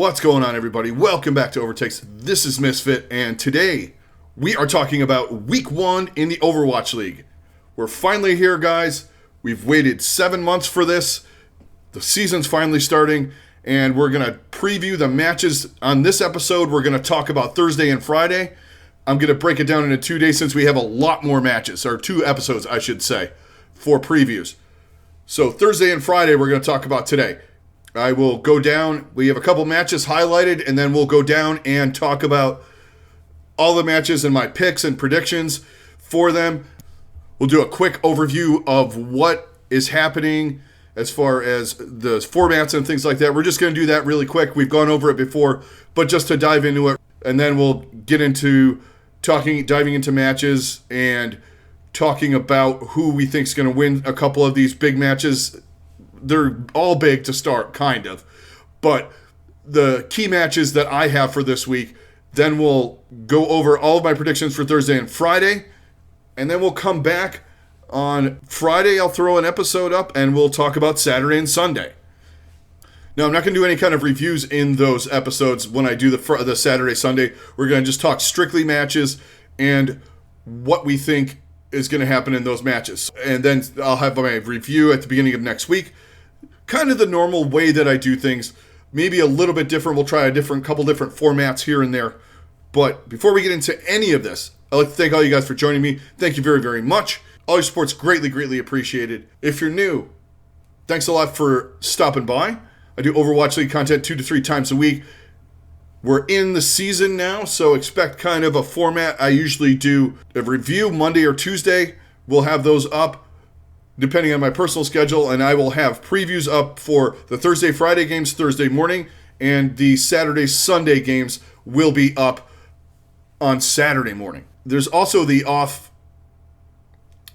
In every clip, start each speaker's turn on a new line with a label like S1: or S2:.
S1: What's going on, everybody? Welcome back to OverTakes. This is Misfit, and today we are talking about Week 1 in the Overwatch League. We're finally here, guys. We've waited 7 months for this. The season's finally starting, and we're going to preview the matches on this episode. We're going to talk about Thursday and Friday. I'm going to break it down into 2 days since we have a lot more matches, or 2 episodes, I should say, for previews. So Thursday and Friday we're going to talk about today. I will go down. We have a couple matches highlighted, and then we'll go down and talk about all the matches and my picks and predictions for them. We'll do a quick overview of what is happening as far as the formats and things like that. We're just going to do that really quick. We've gone over it before, but just to dive into it, and then we'll get into diving into matches and talking about who we think is going to win a couple of these big matches. They're all big to start, kind of. But the key matches that I have for this week, then we'll go over all of my predictions for Thursday and Friday. And then we'll come back on Friday. I'll throw an episode up and we'll talk about Saturday and Sunday. Now, I'm not going to do any kind of reviews in those episodes when I do the Saturday, Sunday. We're going to just talk strictly matches and what we think is going to happen in those matches. And then I'll have my review at the beginning of next week. Kind of the normal way that I do things. Maybe a little bit different. We'll try a couple different formats here and there. But before we get into any of this, I'd like to thank all you guys for joining me. Thank you very, very much. All your support's greatly, greatly appreciated. If you're new, thanks a lot for stopping by. I do Overwatch League content 2 to 3 times a week. We're in the season now, so expect kind of a format. I usually do a review Monday or Tuesday. We'll have those up depending on my personal schedule, and I will have previews up for the Thursday, Friday games Thursday morning, and the Saturday, Sunday games will be up on Saturday morning. There's also the off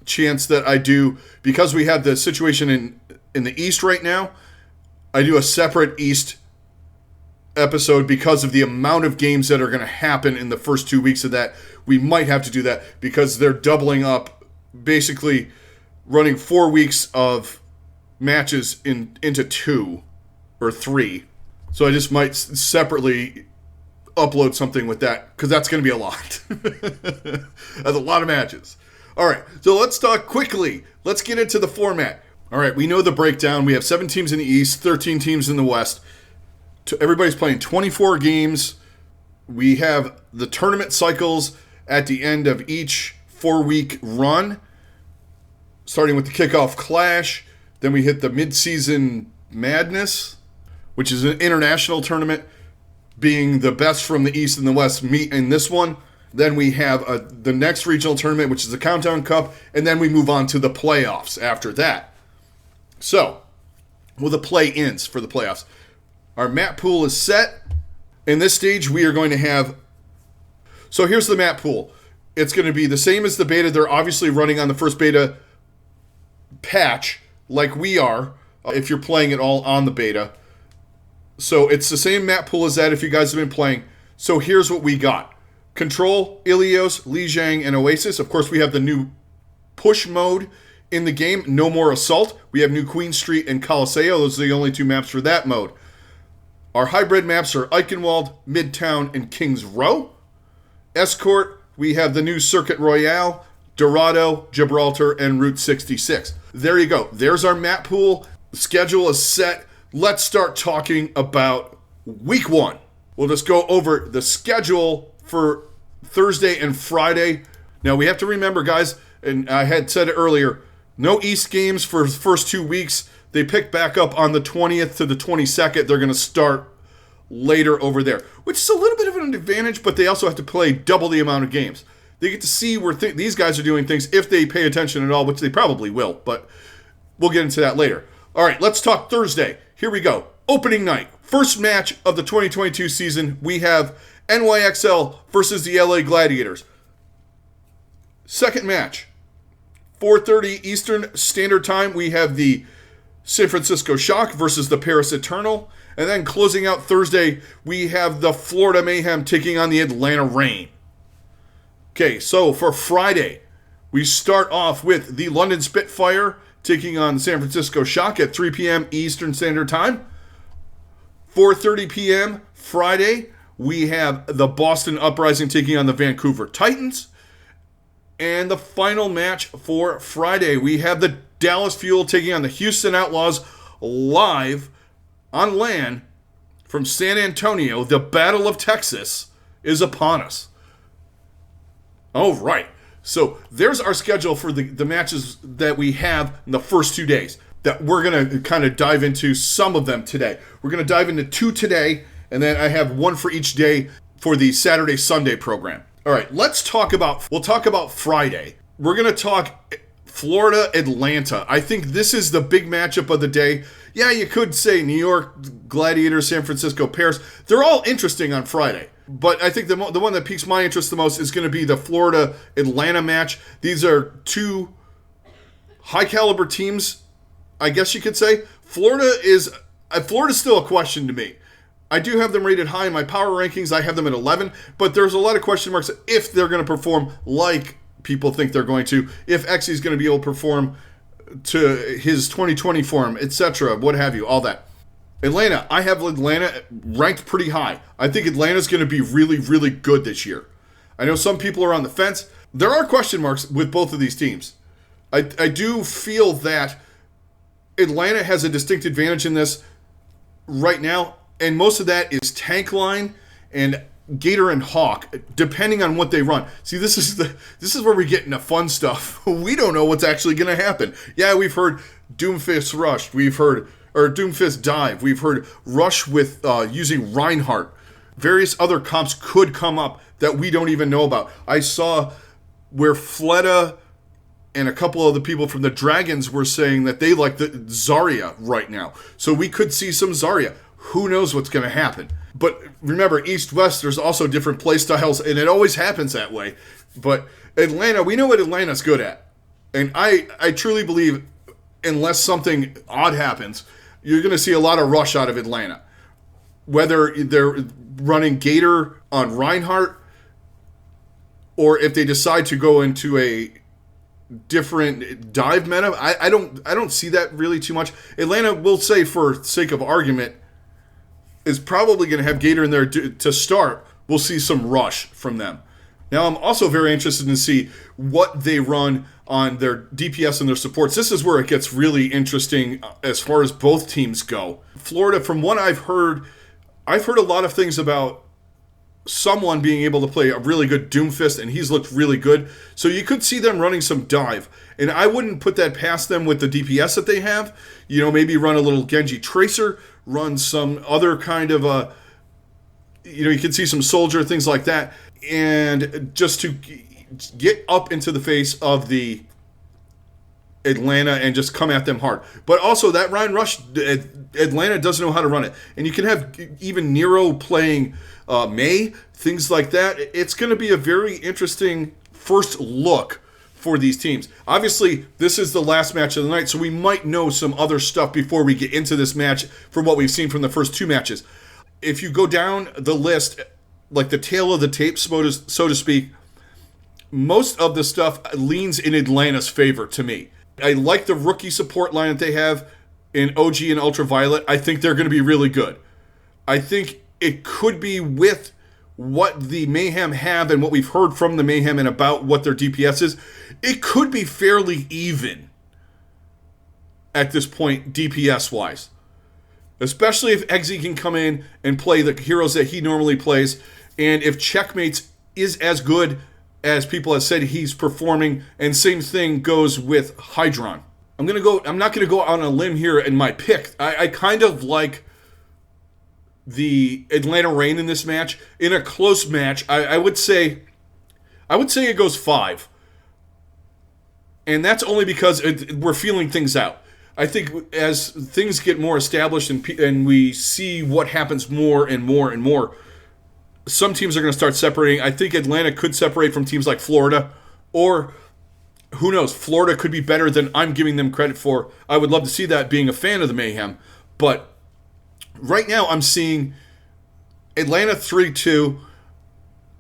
S1: chance that I do, because we have the situation in the East right now, I do a separate East episode because of the amount of games that are going to happen in the first 2 weeks of that. We might have to do that because they're doubling up, basically running 4 weeks of matches into 2 or 3. So I just might separately upload something with that because that's going to be a lot. That's a lot of matches. All right, so let's talk quickly. Let's get into the format. All right, we know the breakdown. We have 7 teams in the East, 13 teams in the West. Everybody's playing 24 games. We have the tournament cycles at the end of each 4-week run, starting with the kickoff clash. Then we hit the mid-season madness, which is an international tournament, being the best from the East and the West meet in this one. Then we have the next regional tournament, which is the Countdown Cup, and then we move on to the playoffs after that. So, the play-ins for the playoffs. Our map pool is set. In this stage, we are going to have... So here's the map pool. It's going to be the same as the beta. They're obviously running on the first beta patch, like we are, if you're playing it all on the beta. So it's the same map pool as that if you guys have been playing. So here's what we got. Control, Ilios, Lijiang, and Oasis. Of course, we have the new push mode in the game. No more Assault. We have new Queen Street and Colosseo. Those are the only 2 maps for that mode. Our hybrid maps are Eichenwald, Midtown, and Kings Row. Escort, we have the new Circuit Royale, Dorado, Gibraltar, and Route 66. There you go. There's our map pool. The schedule is set. Let's start talking about Week 1. We'll just go over the schedule for Thursday and Friday. Now, we have to remember, guys, and I had said it earlier, no East games for the first 2 weeks. They pick back up on the 20th to the 22nd. They're going to start later over there, which is a little bit of an advantage, but they also have to play double the amount of games. They get to see where these guys are doing things if they pay attention at all, which they probably will, but we'll get into that later. All right, let's talk Thursday. Here we go. Opening night. First match of the 2022 season. We have NYXL versus the LA Gladiators. Second match. 4:30 Eastern Standard Time. We have the San Francisco Shock versus the Paris Eternal. And then closing out Thursday, we have the Florida Mayhem taking on the Atlanta Reign. Okay, so for Friday, we start off with the London Spitfire taking on San Francisco Shock at 3 p.m. Eastern Standard Time. 4:30 p.m. Friday, we have the Boston Uprising taking on the Vancouver Titans. And the final match for Friday, we have the Dallas Fuel taking on the Houston Outlaws live on LAN from San Antonio. The Battle of Texas is upon us. All right. So there's our schedule for the matches that we have in the first 2 days that we're going to kind of dive into some of them today. We're going to dive into 2 today, and then I have 1 for each day for the Saturday-Sunday program. All right, we'll talk about Friday. We're going to talk Florida, Atlanta. I think this is the big matchup of the day. Yeah, you could say New York, Gladiators, San Francisco, Paris. They're all interesting on Friday. But I think the one that piques my interest the most is going to be the Florida-Atlanta match. These are 2 high-caliber teams, I guess you could say. Florida's still a question to me. I do have them rated high in my power rankings. I have them at 11, but there's a lot of question marks if they're going to perform like people think they're going to, if Xe is going to be able to perform to his 2020 form, etc., what have you, all that. Atlanta, I have Atlanta ranked pretty high. I think Atlanta's going to be really, really good this year. I know some people are on the fence. There are question marks with both of these teams. I do feel that Atlanta has a distinct advantage in this right now. And most of that is tank line and Gator and Hawk, depending on what they run. See, this is where we get into fun stuff. We don't know what's actually going to happen. Yeah, we've heard Doomfist Rush. We've heard Doomfist Dive. We've heard Rush with using Reinhardt. Various other comps could come up that we don't even know about. I saw where Fleta and a couple of the people from the Dragons were saying that they like the Zarya right now. So we could see some Zarya. Who knows what's going to happen? But remember, East-West, there's also different play styles, and it always happens that way. But Atlanta, we know what Atlanta's good at. And I truly believe, unless something odd happens, you're going to see a lot of rush out of Atlanta. Whether they're running Gator on Reinhardt, or if they decide to go into a different dive meta, I don't see that really too much. Atlanta, we'll say for sake of argument, is probably going to have Gator in there to start. We'll see some rush from them. Now, I'm also very interested to see what they run on their DPS and their supports. This is where it gets really interesting as far as both teams go. Florida, from what I've heard a lot of things about someone being able to play a really good Doomfist, and he's looked really good. So you could see them running some dive. And I wouldn't put that past them with the DPS that they have. You know, maybe run a little Genji Tracer, run some other kind of, you can see some Soldier, things like that. And just to get up into the face of the Atlanta and just come at them hard. But also that Ryan Rush, Atlanta doesn't know how to run it. And you can have even Nero playing May, things like that. It's going to be a very interesting first look for these teams. Obviously, this is the last match of the night, so we might know some other stuff before we get into this match from what we've seen from the first 2 matches. If you go down the list, like the tail of the tape, so to speak, most of the stuff leans in Atlanta's favor to me. I like the rookie support line that they have in OG and Ultraviolet. I think they're going to be really good. I think it could be with what the Mayhem have and what we've heard from the Mayhem and about what their DPS is, it could be fairly even at this point DPS-wise. Especially if Xe can come in and play the heroes that he normally plays, and if Checkmates is as good as people have said he's performing, and same thing goes with Hydron. I'm not going to go on a limb here in my pick. I kind of like the Altanta Reign in this match. In a close match, I would say it goes 5. And that's only because we're feeling things out. I think as things get more established and we see what happens more and more and more, some teams are going to start separating. I think Atlanta could separate from teams like Florida, or who knows, Florida could be better than I'm giving them credit for. I would love to see that, being a fan of the Mayhem. But right now I'm seeing Atlanta 3-2.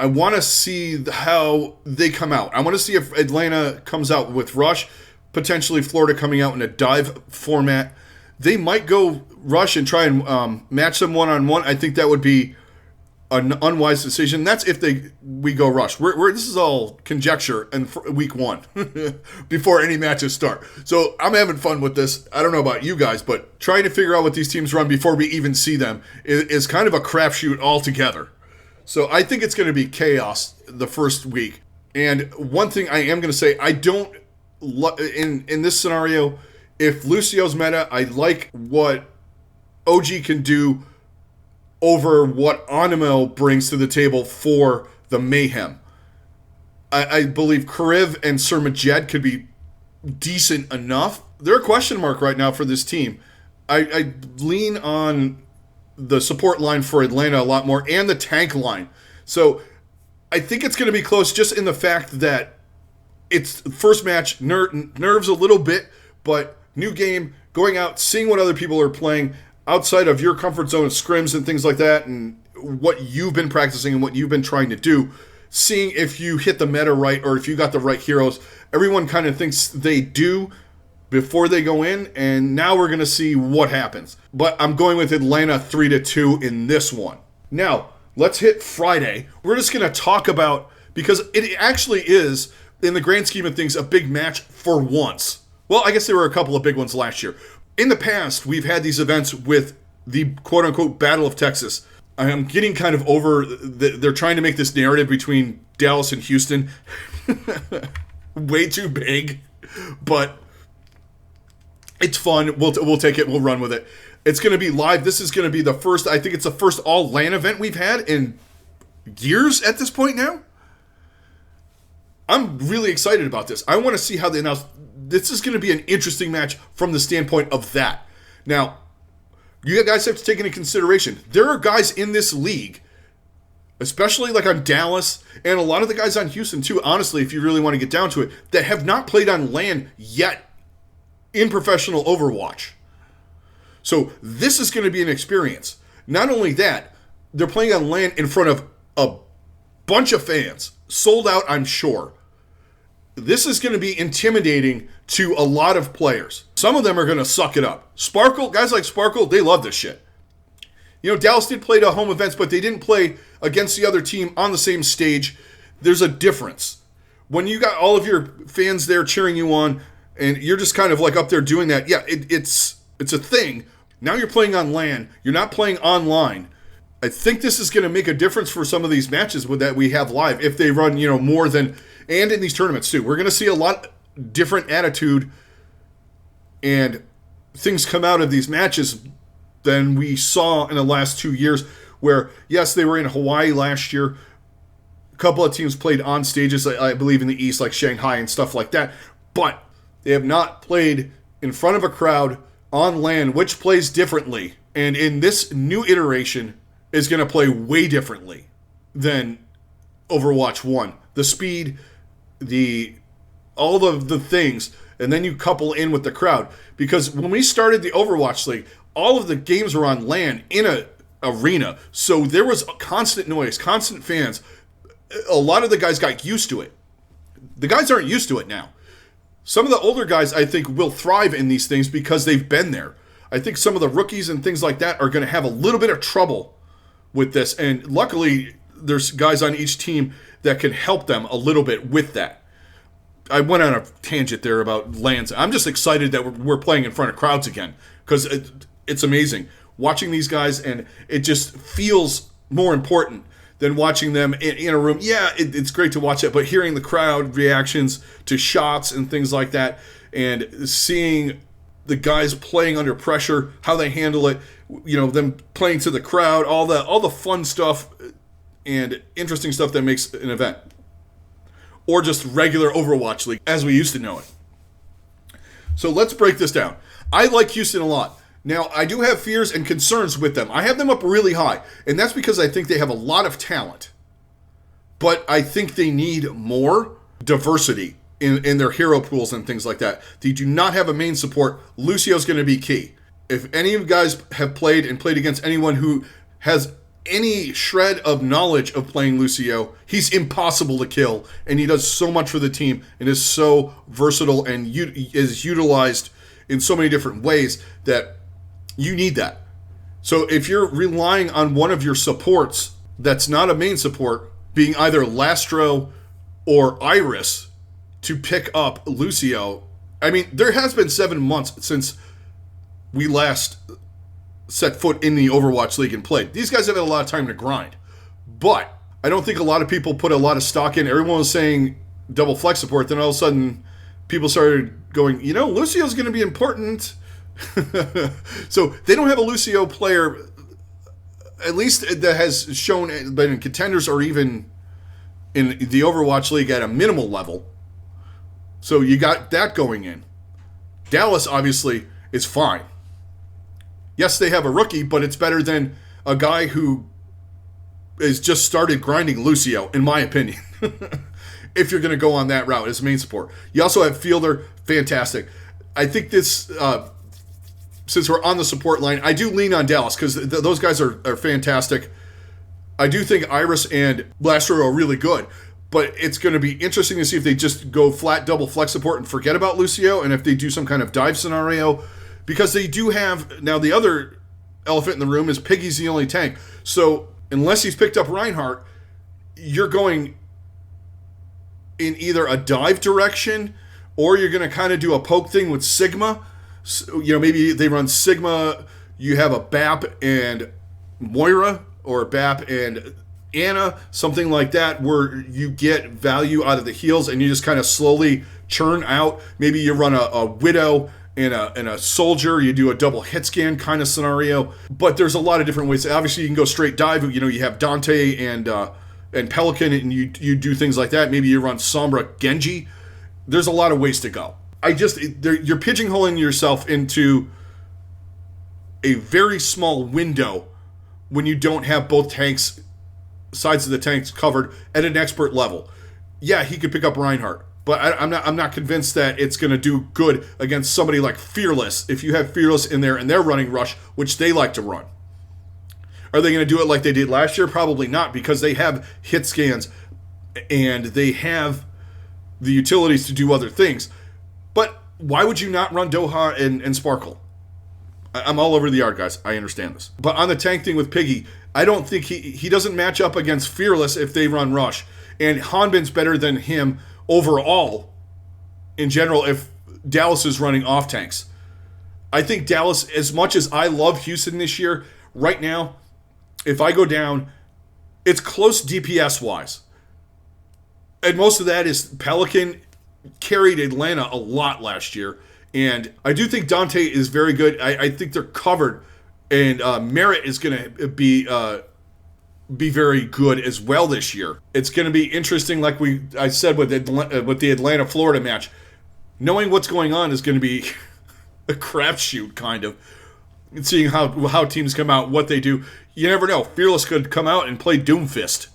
S1: I want to see how they come out. I want to see if Atlanta comes out with Rush, potentially Florida coming out in a dive format. They might go Rush and try and match them one-on-one. I think that would be an unwise decision. That's if we go rush. This is all conjecture and week 1 before any matches start. So I'm having fun with this. I don't know about you guys, but trying to figure out what these teams run before we even see them is kind of a crapshoot altogether. So I think it's going to be chaos the first week. And one thing I am going to say, I don't in this scenario, if Lucio's meta, I like what OG can do over what Animo brings to the table for the Mayhem. I believe Kariv and Sir Majed could be decent enough. They're a question mark right now for this team. I lean on the support line for Atlanta a lot more and the tank line. So I think it's going to be close just in the fact that it's first match, nerves a little bit, but new game, going out, seeing what other people are playing, outside of your comfort zone of scrims and things like that, and what you've been practicing and what you've been trying to do, seeing if you hit the meta right or if you got the right heroes. Everyone kind of thinks they do before they go in, and now we're going to see what happens. But I'm going with Atlanta 3-2 in this one. Now, let's hit Friday. We're just going to talk about, because it actually is, in the grand scheme of things, a big match for once. Well, I guess there were a couple of big ones last year. In the past, we've had these events with the quote-unquote Battle of Texas. I'm getting kind of over, they're trying to make this narrative between Dallas and Houston way too big, but it's fun. We'll take it. We'll run with it. It's going to be live. This is going to be the first, I think it's the first all-LAN event we've had in years at this point now. I'm really excited about this. I want to see how they announce. This is going to be an interesting match from the standpoint of that. Now, you guys have to take into consideration, there are guys in this league, especially like on Dallas, and a lot of the guys on Houston too, honestly, if you really want to get down to it, that have not played on LAN yet in professional Overwatch. So this is going to be an experience. Not only that, they're playing on LAN in front of a bunch of fans. Sold out, I'm sure. This is going to be intimidating to a lot of players. Some of them are going to suck it up. Sparkle, guys like Sparkle, they love this shit. You know, Dallas did play to home events, but they didn't play against the other team on the same stage. There's a difference. When you got all of your fans there cheering you on, and you're just kind of like up there doing that, yeah, it's a thing. Now you're playing on LAN. You're not playing online. I think this is going to make a difference for some of these matches that we have live if they run, more than, and in these tournaments too. We're going to see a lot different attitude and things come out of these matches than we saw in the last 2 years where, yes, they were in Hawaii last year. A couple of teams played on stages, I believe, in the East, like Shanghai and stuff like that. But they have not played in front of a crowd on LAN, which plays differently. And in this new iteration is going to play way differently than Overwatch 1. The speed, all of the things, and then you couple in with the crowd. Because when we started the Overwatch League, all of the games were on LAN in a arena. So there was constant noise, constant fans. A lot of the guys got used to it. The guys aren't used to it now. Some of the older guys, I think, will thrive in these things because they've been there. I think some of the rookies and things like that are going to have a little bit of trouble with this. And luckily, there's guys on each team that can help them a little bit with that. I went on a tangent there about LANs. I'm just excited that we're playing in front of crowds again because it's amazing. Watching these guys, and it just feels more important than watching them in a room. Yeah, it's great to watch it, but hearing the crowd reactions to shots and things like that, and seeing the guys playing under pressure, how they handle it, them playing to the crowd, all the fun stuff and interesting stuff that makes an event. Or just regular Overwatch League as we used to know it. So let's break this down. I like Houston a lot. Now, I do have fears and concerns with them. I have them up really high, and that's because I think they have a lot of talent. But I think they need more diversity in their hero pools and things like that. They do not have a main support. Lucio's going to be key. If any of you guys have played against anyone who has any shred of knowledge of playing Lucio, he's impossible to kill, and he does so much for the team and is so versatile and is utilized in so many different ways that you need that. So if you're relying on one of your supports that's not a main support being either Lastro or Iris to pick up Lucio. I mean, there has been 7 months since we last set foot in the Overwatch League and played. These guys have had a lot of time to grind. But I don't think a lot of people put a lot of stock in. Everyone was saying double flex support. Then all of a sudden, people started going, Lucio's going to be important. So they don't have a Lucio player, at least that has shown, been in contenders or even in the Overwatch League at a minimal level. So you got that going in. Dallas, obviously, is fine. Yes, they have a rookie, but it's better than a guy who has just started grinding Lucio, in my opinion. If you're going to go on that route as main support. You also have Fielder, fantastic. I think this, since we're on the support line, I do lean on Dallas because those guys are fantastic. I do think Iris and Blastro are really good, but it's going to be interesting to see if they just go flat double flex support and forget about Lucio, and if they do some kind of dive scenario, because they do have, now the other elephant in the room is Piggy's the only tank. So unless he's picked up Reinhardt, you're going in either a dive direction or you're going to kind of do a poke thing with Sigma. So, maybe they run Sigma, you have a BAP and Moira, or BAP and Anna, something like that, where you get value out of the heals and you just kind of slowly churn out. Maybe you run a Widow and a Soldier, you do a double hit scan kind of scenario. But there's a lot of different ways. Obviously, you can go straight dive. You have Dante and Pelican, and you do things like that. Maybe you run Sombra Genji. There's a lot of ways to go. You're pigeonholing yourself into a very small window when you don't have both sides of the tanks covered at an expert level. Yeah, he could pick up Reinhardt, but I'm not convinced that it's going to do good against somebody like Fearless. If you have Fearless in there and they're running Rush, which they like to run. Are they going to do it like they did last year? Probably not, because they have hit scans and they have the utilities to do other things. But why would you not run Doha and Sparkle? I'm all over the yard, guys. I understand this. But on the tank thing with Piggy, I don't think he doesn't match up against Fearless if they run Rush. And Hanbin's better than him overall, in general, if Dallas is running off tanks. I think Dallas, as much as I love Houston this year, right now, if I go down, it's close DPS-wise. And most of that is Pelican carried Atlanta a lot last year. And I do think Dante is very good. I think they're covered. And Merritt is going to be very good as well this year. It's going to be interesting, like I said with the Atlanta-Florida match. Knowing what's going on is going to be a crapshoot, kind of. And seeing how teams come out, what they do. You never know. Fearless could come out and play Doomfist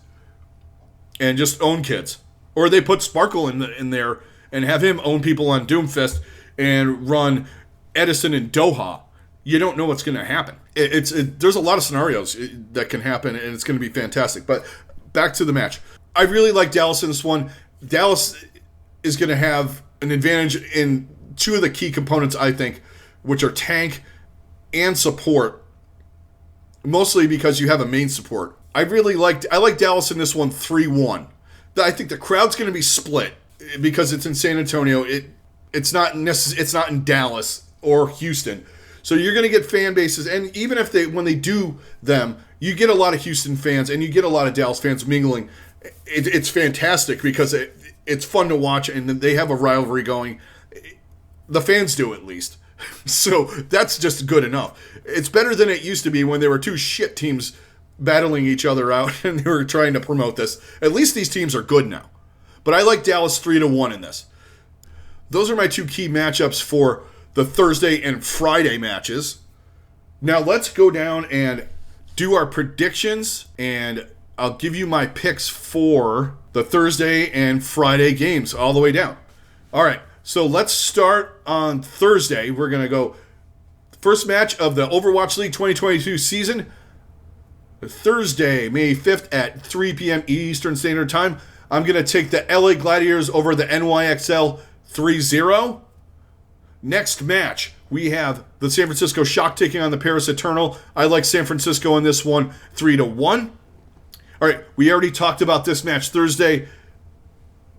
S1: and just own kids. Or they put Sparkle in there and have him own people on Doomfist and run Edison and Doha. You don't know what's going to happen. There's a lot of scenarios that can happen, and it's going to be fantastic. But back to the match. I really like Dallas in this one. Dallas is going to have an advantage in two of the key components, I think, which are tank and support, mostly because you have a main support. I like Dallas in this one 3-1. I think the crowd's going to be split because it's in San Antonio. It's not in Dallas or Houston. So you're going to get fan bases, and even if when they do them, you get a lot of Houston fans and you get a lot of Dallas fans mingling. It's fantastic because it's fun to watch, and they have a rivalry going. The fans do, at least. So that's just good enough. It's better than it used to be when there were two shit teams battling each other out and they were trying to promote this. At least these teams are good now. But I like Dallas 3-1 in this. Those are my two key matchups for the Thursday and Friday matches. Now let's go down and do our predictions, and I'll give you my picks for the Thursday and Friday games all the way down. All right, so let's start on Thursday. We're going to go first match of the Overwatch League 2022 season. Thursday, May 5th at 3 p.m. Eastern Standard Time. I'm going to take the LA Gladiators over the NYXL 3-0. Next match, we have the San Francisco Shock taking on the Paris Eternal. I like San Francisco in this one 3-1. All right, we already talked about this match Thursday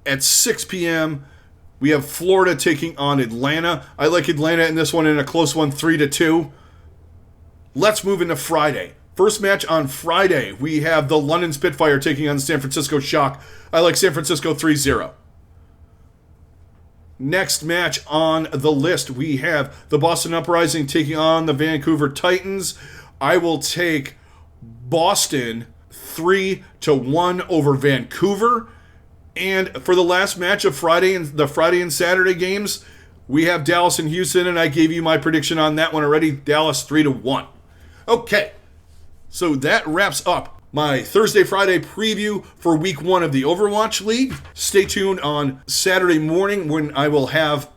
S1: at 6 p.m. We have Florida taking on Atlanta. I like Atlanta in this one in a close one, 3-2. Let's move into Friday. First match on Friday, we have the London Spitfire taking on the San Francisco Shock. I like San Francisco 3-0. Next match on the list, we have the Boston Uprising taking on the Vancouver Titans. I will take Boston 3-1 over Vancouver. And for the last match of Friday and the Friday and Saturday games, we have Dallas and Houston, and I gave you my prediction on that one already. Dallas 3-1. Okay, so that wraps up my Thursday, Friday preview for week 1 of the Overwatch League. Stay tuned on Saturday morning when I will have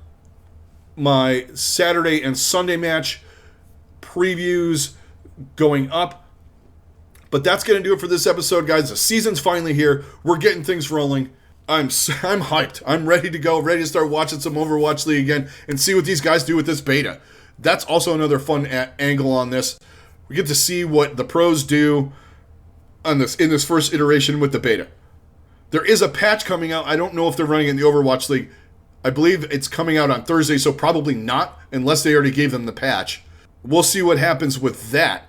S1: my Saturday and Sunday match previews going up. But that's going to do it for this episode, guys. The season's finally here. We're getting things rolling. I'm hyped. I'm ready to go, ready to start watching some Overwatch League again and see what these guys do with this beta. That's also another fun angle on this. We get to see what the pros do on this in this first iteration with the beta. There is a patch coming out. I don't know if they're running in the Overwatch League. I believe it's coming out on Thursday, so probably not, unless they already gave them the patch. We'll see what happens with that.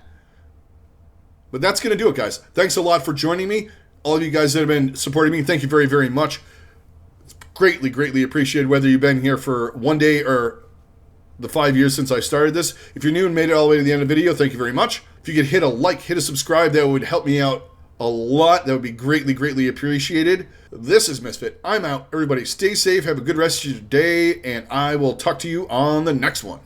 S1: But that's going to do it, guys. Thanks a lot for joining me. All of you guys that have been supporting me, thank you very, very much. It's greatly, greatly appreciated, whether you've been here for one day or the 5 years since I started this. If you're new and made it all the way to the end of the video, thank you very much. If you could hit a like, hit a subscribe, that would help me out a lot. That would be greatly, greatly appreciated. This is Misfit. I'm out. Everybody stay safe. Have a good rest of your day, and I will talk to you on the next one.